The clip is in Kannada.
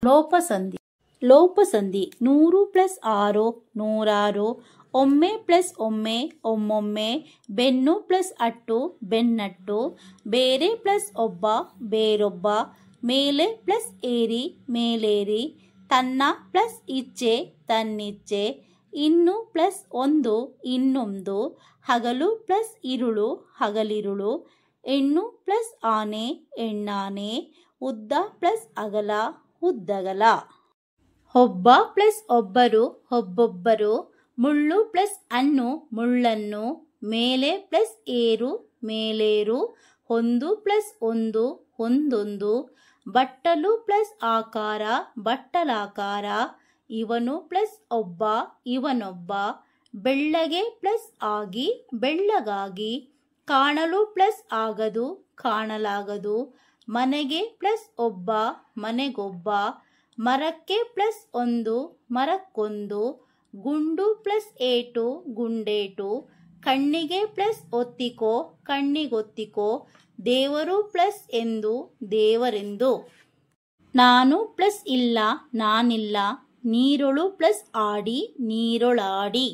ಲೋಪಸಂಧಿ. ಲೋಪಸಂಧಿ 100 + 6 106, ಒಮ್ಮೆ + ಒಮ್ಮೆ ಒಮ್ಮೊಮ್ಮೆ, ಬೆನ್ನು + ಅಟ್ಟು ಬೆನ್ನಟ್ಟು, ಬೇರೆ + ಒಬ್ಬ ಬೇರೊಬ್ಬ, ಮೇಲೆ + ಏರಿ ಮೇಲೇರಿ, ತನ್ನ + ಇಚ್ಛೆ ತನ್ನಿಚ್ಛೆ, ಇನ್ನು + ಒಂದು ಇನ್ನೊಂದು, ಹಗಲು + ಇರುಳು ಹಗಲಿರುಳು, ಹೆಣ್ಣು + ಆನೆ ಹೆಣ್ಣಾನೆ, ಉದ್ದ + ಅಗಲ ಉದ್ದಗಲ. ಒಬ್ಬ + ಒಬ್ಬರು ಒಬ್ಬೊಬ್ಬರು, ಮುಳ್ಳು + ಹಣ್ಣು ಮುಳ್ಳನ್ನು, ಮೇಲೆ + ಏರು ಮೇಲೇರು, ಒಂದು + ಒಂದು ಒಂದೊಂದು, ಬಟ್ಟಲು + ಆಕಾರ ಬಟ್ಟಲಾಕಾರ, ಇವನು + ಒಬ್ಬ ಇವನೊಬ್ಬ, ಬೆಳ್ಳಗೆ + ಆಗಿ ಬೆಳ್ಳಗಾಗಿ, ಕಾಣಲು + ಆಗದು ಕಾಣಲಾಗದು, ಮನೆಗೆ + ಒಬ್ಬ ಮನೆಗೊಬ್ಬ, ಮರಕ್ಕೆ + ಒಂದು ಮರಕ್ಕೊಂದು, ಗುಂಡು + ಏಟು ಗುಂಡೇಟು, ಕಣ್ಣಿಗೆ + ಒತ್ತಿಕೋ ಕಣ್ಣಿಗೊತ್ತಿಕೋ, ದೇವರು + ಎಂದು ದೇವರೆಂದು. ನಾನು + ಇಲ್ಲ ನಾನಿಲ್ಲ, ನೀರೊಳು + ಆಡಿ ನೀರೊಳಾಡಿ.